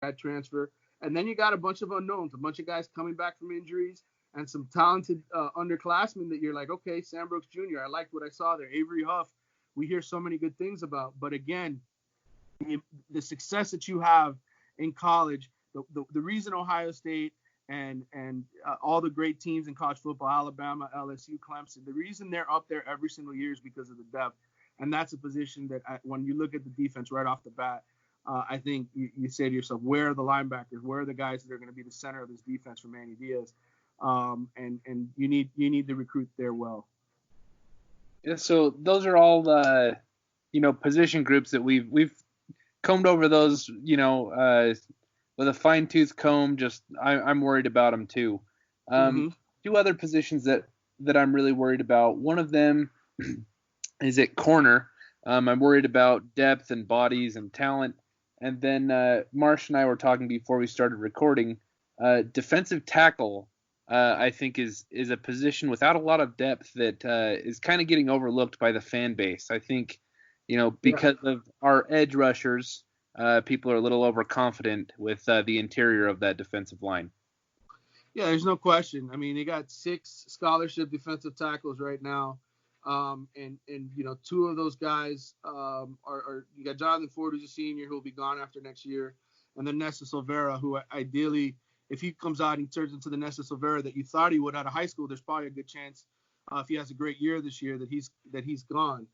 grad transfer. And then you got a bunch of unknowns, a bunch of guys coming back from injuries, and some talented underclassmen that you're like, okay, Sam Brooks Jr., I liked what I saw there. Avery Huff, we hear so many good things about. But again, the success that you have in college, the reason Ohio State and all the great teams in college football, Alabama, LSU, Clemson, the reason they're up there every single year is because of the depth. And that's a position that when you look at the defense right off the bat, I think you say to yourself, where are the linebackers? Where are the guys that are going to be the center of this defense for Manny Diaz? And you need to recruit there well. Yeah, so those are all the position groups that we've combed over those with a fine tooth comb. Just I'm worried about them too. Two other positions that I'm really worried about. One of them is at corner. I'm worried about depth and bodies and talent. And then Marsh and I were talking before we started recording. Defensive tackle, I think, is a position without a lot of depth that is kind of getting overlooked by the fan base. I think, because of our edge rushers, people are a little overconfident with the interior of that defensive line. Yeah, there's no question. I mean, they got 6 scholarship defensive tackles right now. And two of those guys are you got Jonathan Ford, who's a senior, who will be gone after next year, and then Nesta Silvera, who ideally, if he comes out and turns into the Nesta Silvera that you thought he would out of high school, there's probably a good chance if he has a great year this year that he's gone.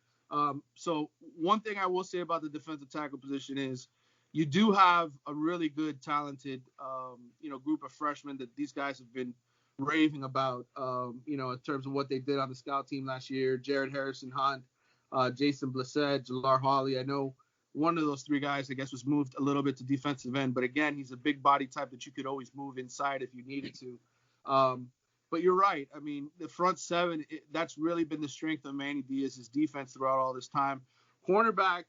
So one thing I will say about the defensive tackle position is you do have a really good, talented, group of freshmen that these guys have been raving about, in terms of what they did on the scout team last year. Jared Harrison Hunt, Jason Blissett, Jalar Hawley. I know one of those 3 guys, I guess, was moved a little bit to defensive end. But again, he's a big body type that you could always move inside if you needed to. But you're right. I mean, the front 7, that's really been the strength of Manny Diaz's defense throughout all this time. Cornerback,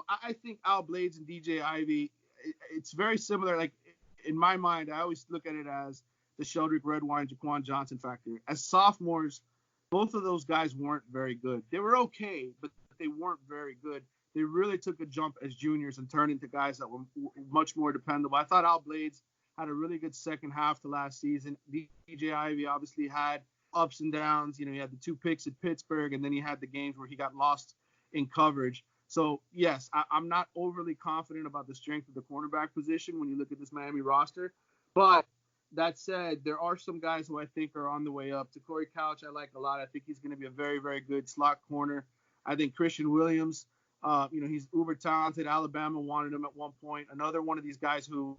I think Al Blades and DJ Ivey, it's very similar. Like, in my mind, I always look at it as the Sheldrick Redwine, Jaquan Johnson factor. As sophomores, both of those guys weren't very good. They were okay, but they weren't very good. They really took a jump as juniors and turned into guys that were much more dependable. I thought Al Blades had a really good second half to last season. DJ Ivey obviously had ups and downs. He had the 2 picks at Pittsburgh, and then he had the games where he got lost in coverage. So, yes, I'm not overly confident about the strength of the cornerback position when you look at this Miami roster. But that said, there are some guys who I think are on the way up. Corey Couch, I like a lot. I think he's going to be a very, very good slot corner. I think Christian Williams, he's uber talented. Alabama wanted him at one point. Another one of these guys who,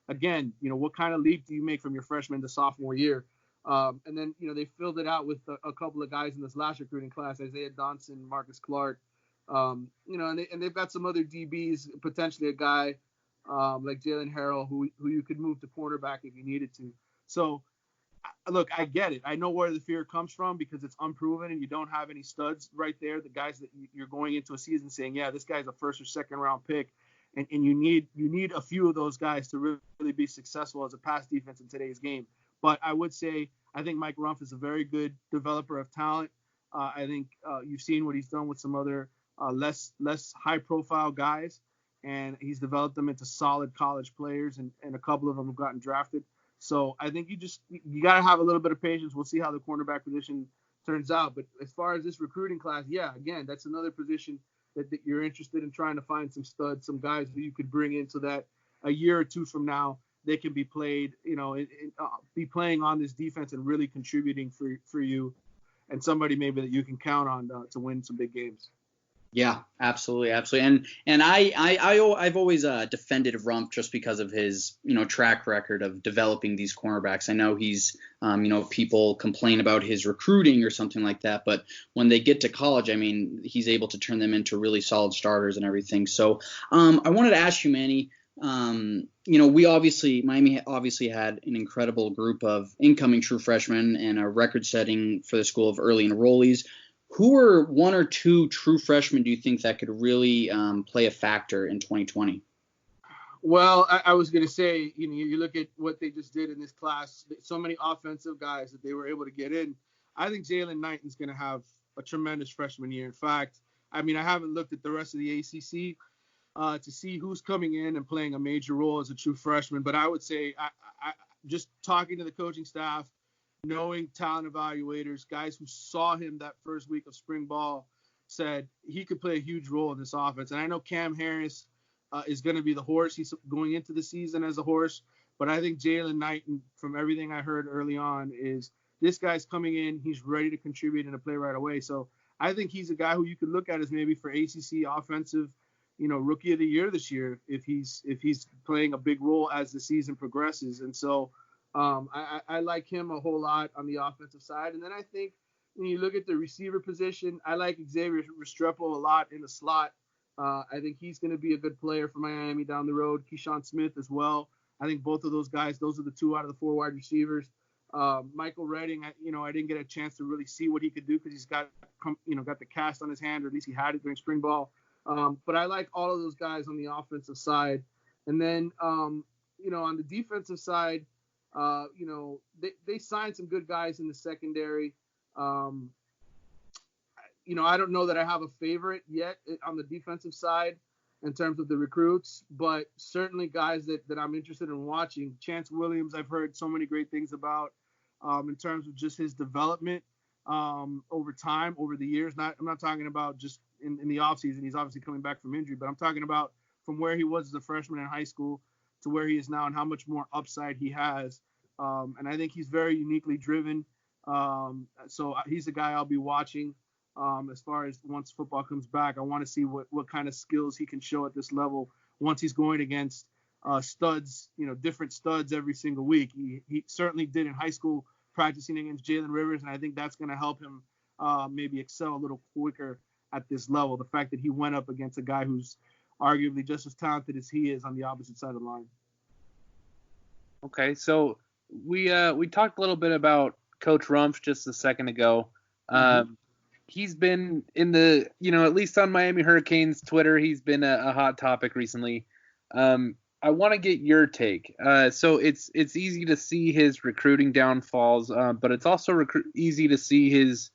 again, what kind of leap do you make from your freshman to sophomore year? And then, they filled it out with a couple of guys in this last recruiting class, Isaiah Donson, Marcus Clark. And they've got some other DBs, potentially a guy like Jalen Harrell, who you could move to cornerback if you needed to. So, look, I get it. I know where the fear comes from because it's unproven and you don't have any studs right there, the guys that you're going into a season saying, yeah, this guy's a first or second round pick. And you need a few of those guys to really be successful as a pass defense in today's game. But I would say I think Mike Rumph is a very good developer of talent. I think you've seen what he's done with some other less high-profile guys, and he's developed them into solid college players, and a couple of them have gotten drafted. So I think you got to have a little bit of patience. We'll see how the cornerback position turns out. But as far as this recruiting class, yeah, again, that's another position that you're interested in trying to find some studs, some guys who you could bring in so that a year or two from now they can be played, be playing on this defense and really contributing for you, and somebody maybe that you can count on to win some big games. Yeah, absolutely. And I've always defended Rumph just because of his track record of developing these cornerbacks. I know he's people complain about his recruiting or something like that, but when they get to college, I mean, he's able to turn them into really solid starters and everything. So I wanted to ask you, Manny. Miami obviously had an incredible group of incoming true freshmen and a record-setting for the school of early enrollees. Who are 1 or 2 true freshmen do you think that could really play a factor in 2020? Well, I was going to say, you look at what they just did in this class, so many offensive guys that they were able to get in. I think Jalen Knighton's going to have a tremendous freshman year. In fact, I mean, I haven't looked at the rest of the ACC, to see who's coming in and playing a major role as a true freshman. But I would say, I just talking to the coaching staff, knowing talent evaluators, guys who saw him that first week of spring ball, said he could play a huge role in this offense. And I know Cam Harris is going to be the horse. He's going into the season as a horse. But I think Jalen Knighton, from everything I heard early on, is this guy's coming in. He's ready to contribute and to play right away. So I think he's a guy who you could look at as maybe for ACC offensive, rookie of the year this year if he's playing a big role as the season progresses. And so I like him a whole lot on the offensive side. And then I think when you look at the receiver position, I like Xavier Restrepo a lot in the slot. I think he's going to be a good player for Miami down the road. Keyshawn Smith as well. I think both of those guys, those are the 2 out of the 4 wide receivers. Michael Redding, I didn't get a chance to really see what he could do because he's got the cast on his hand, or at least he had it during spring ball. But I like all of those guys on the offensive side. And then, on the defensive side, they signed some good guys in the secondary. I don't know that I have a favorite yet on the defensive side in terms of the recruits, but certainly guys that I'm interested in watching. Chance Williams, I've heard so many great things about in terms of just his development over time, over the years. I'm not talking about just in the offseason. He's obviously coming back from injury, but I'm talking about from where he was as a freshman in high school to where he is now and how much more upside he has. And I think he's very uniquely driven. So he's a guy I'll be watching. As far as once football comes back, I want to see what kind of skills he can show at this level once he's going against studs, different studs every single week. He certainly did in high school practicing against Jalen Rivers, and I think that's going to help him maybe excel a little quicker at this level. The fact that he went up against a guy who's arguably just as talented as he is on the opposite side of the line. Okay, so we talked a little bit about Coach Rumpf just a second ago. He's been in the, at least on Miami Hurricanes Twitter, he's been a hot topic recently. I want to get your take. So it's easy to see his recruiting downfalls, but it's also easy to see his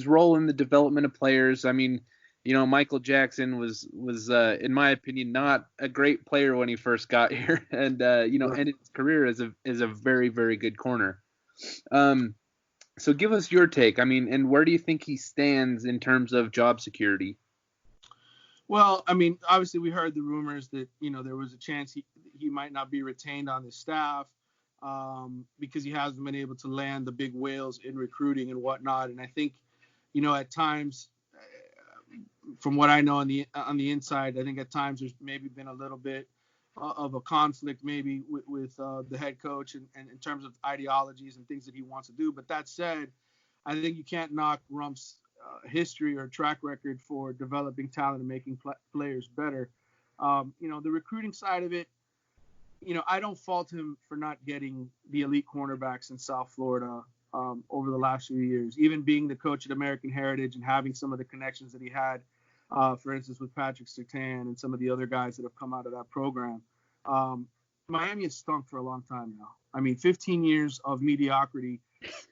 role in the development of players. I mean, Michael Jackson was in my opinion not a great player when he first got here, and ended his career as a very, very good corner. So give us your take. I mean, and where do you think he stands in terms of job security? Well, I mean, obviously we heard the rumors that, there was a chance he might not be retained on the staff because he hasn't been able to land the big whales in recruiting and whatnot. And I think, at times, from what I know on the inside, I think at times there's maybe been a little bit of a conflict maybe with the head coach and in terms of ideologies and things that he wants to do. But that said, I think you can't knock Rump's history or track record for developing talent and making players better. The recruiting side of it, I don't fault him for not getting the elite cornerbacks in South Florida over the last few years, even being the coach at American Heritage and having some of the connections that he had, for instance, with Patrick Surtain and some of the other guys that have come out of that program. Miami has stunk for a long time now. I mean, 15 years of mediocrity,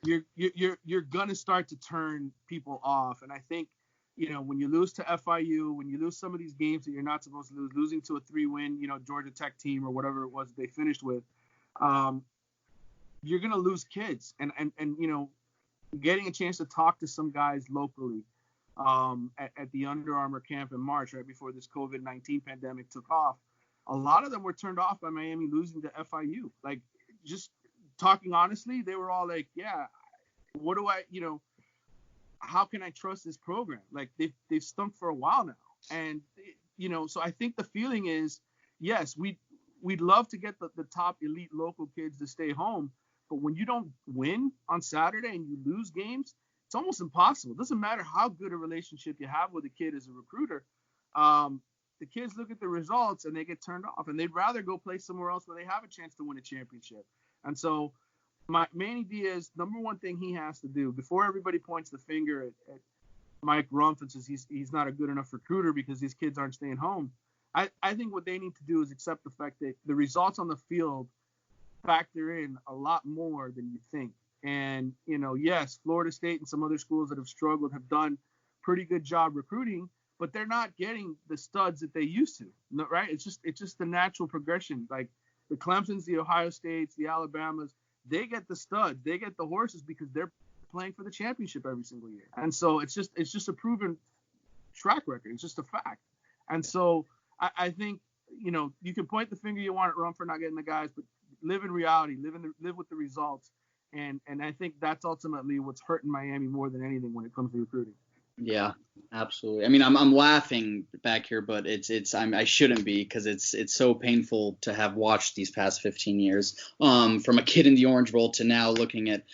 you're gonna start to turn people off. And I think, when you lose to FIU, when you lose some of these games that you're not supposed to lose, losing to a 3-win, Georgia Tech team or whatever it was that they finished with, you're gonna lose kids. And getting a chance to talk to some guys locally at the Under Armour camp in March, right before this COVID-19 pandemic took off, a lot of them were turned off by Miami losing to FIU. Like, just talking honestly, they were all like, yeah, what do I, how can I trust this program? Like, they've stunk for a while now. And, so I think the feeling is, yes, we'd love to get the top elite local kids to stay home. But when you don't win on Saturday and you lose games, it's almost impossible. It doesn't matter how good a relationship you have with a kid as a recruiter. The kids look at the results and they get turned off, and they'd rather go play somewhere else where they have a chance to win a championship. And so Manny Diaz, number one thing he has to do before everybody points the finger at Mike Rumpf and says he's not a good enough recruiter because these kids aren't staying home, I think what they need to do is accept the fact that the results on the field factor in a lot more than you think. And, yes, Florida State and some other schools that have struggled have done pretty good job recruiting, but they're not getting the studs that they used to, right? It's just the natural progression. Like the Clemsons, the Ohio States, the Alabamas, they get the studs, they get the horses because they're playing for the championship every single year. And so it's just a proven track record. It's just a fact. And so I think, you can point the finger you want at Rump for not getting the guys, but live in reality, live with the results. And I think that's ultimately what's hurting Miami more than anything when it comes to recruiting. Yeah, absolutely. I mean, I'm laughing back here, but I shouldn't be, because it's so painful to have watched these past 15 years, from a kid in the Orange Bowl to now looking at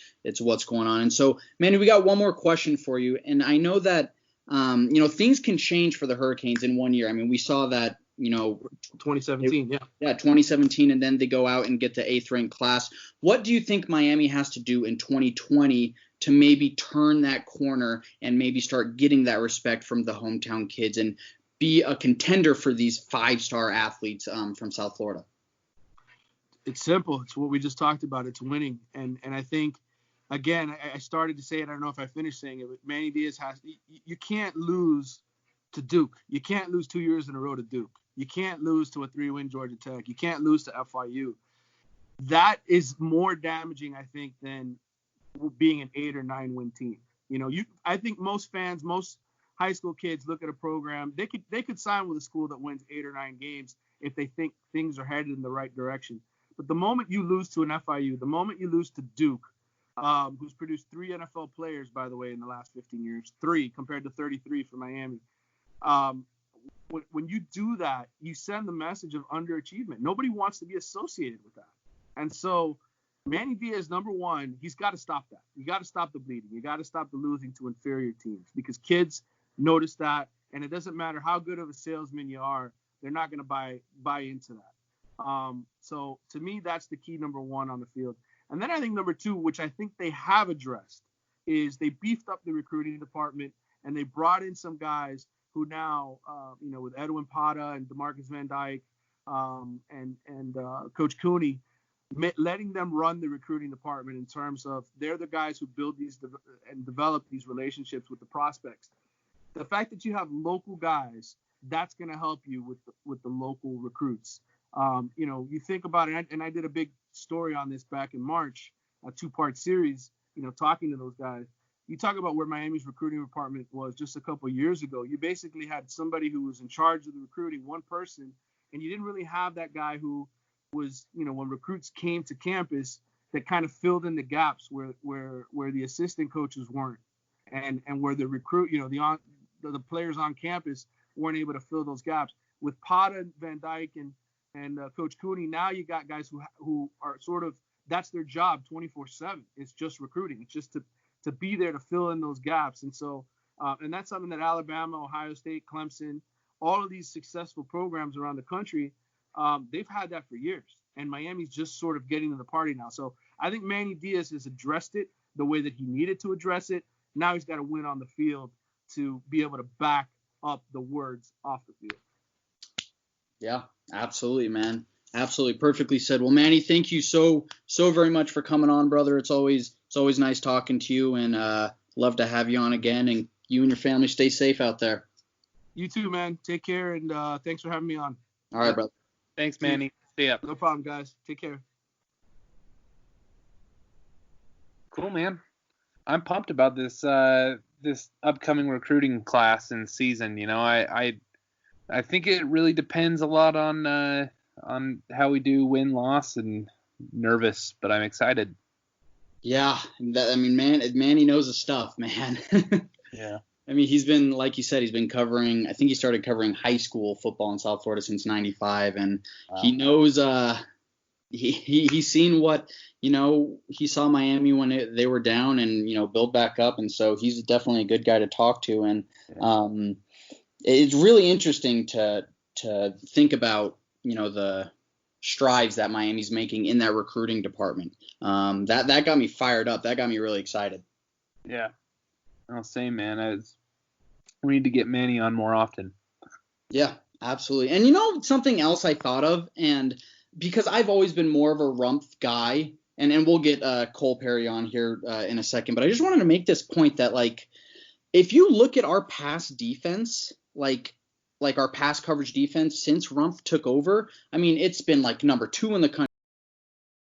what's going on. And so, Manny, we got one more question for you, and I know that things can change for the Hurricanes in 1 year. I mean, we saw that. 2017, yeah, 2017, and then they go out and get the 8th ranked class. What do you think Miami has to do in 2020 to maybe turn that corner and maybe start getting that respect from the hometown kids and be a contender for these 5-star athletes from South Florida? It's simple. It's what we just talked about. It's winning. And I think, again, I started to say it. I don't know if I finished saying it, but Manny Diaz you can't lose to Duke. You can't lose 2 years in a row to Duke. You can't lose to a 3-win Georgia Tech. You can't lose to FIU. That is more damaging, I think, than being an 8 or 9-win team. I think most fans, most high school kids look at a program. They could sign with a school that wins 8 or 9 games if they think things are headed in the right direction. But the moment you lose to an FIU, the moment you lose to Duke, who's produced 3 NFL players, by the way, in the last 15 years, 3 compared to 33 for Miami. When you do that, you send the message of underachievement. Nobody wants to be associated with that. And so Manny Diaz, number one, he's got to stop that. You got to stop the bleeding. You got to stop the losing to inferior teams, because kids notice that, and it doesn't matter how good of a salesman you are, they're not going to buy into that. So to me, that's the key, number one, on the field. And then I think number two, which I think they have addressed, is they beefed up the recruiting department, and they brought in some guys who now, with Edwin Pata and DeMarcus Van Dyke and Coach Cooney, letting them run the recruiting department in terms of they're the guys who build these and develop these relationships with the prospects. The fact that you have local guys, that's going to help you with the local recruits. You think about it, and I did a big story on this back in March, a 2-part series, talking to those guys. You talk about where Miami's recruiting department was just a couple of years ago. You basically had somebody who was in charge of the recruiting, one person, and you didn't really have that guy who was, when recruits came to campus, that kind of filled in the gaps where the assistant coaches weren't, and where the recruit, the players on campus weren't able to fill those gaps. With Pata, Van Dyke, and Coach Cooney, now you got guys who are sort of, that's their job 24/7. It's just recruiting. It's just to be there to fill in those gaps. And so, and that's something that Alabama, Ohio State, Clemson, all of these successful programs around the country, they've had that for years. And Miami's just sort of getting to the party now. So I think Manny Diaz has addressed it the way that he needed to address it. Now he's got to win on the field to be able to back up the words off the field. Yeah, absolutely, man. Absolutely. Perfectly said. Well, Manny, thank you so very much for coming on, brother. It's always nice talking to you, and love to have you on again, and you and your family stay safe out there. You too, man. Take care, and thanks for having me on. All right, brother. Thanks, Manny. Stay up. No problem, guys. Take care. Cool, man. I'm pumped about this this upcoming recruiting class and season. I think it really depends a lot on how we do, win, loss, and nervous, but I'm excited. Yeah, Manny knows his stuff, man. Yeah. I mean, he's been, like you said, he's been covering, I think he started covering high school football in South Florida since 95, and wow. He knows, he's seen what, he saw Miami when they were down and, build back up, and so he's definitely a good guy to talk to, and it's really interesting to think about, the strides that Miami's making in that recruiting department. That got me fired up. That got me really excited. Yeah. Oh, same, man. We need to get Manny on more often. Yeah, absolutely. And something else I thought of, and because I've always been more of a Rumpf guy, and we'll get Cole Perry on here in a second, but I just wanted to make this point that, like, if you look at our pass defense, like our pass coverage defense since Rumpf took over. I mean, it's been like number 2 in the country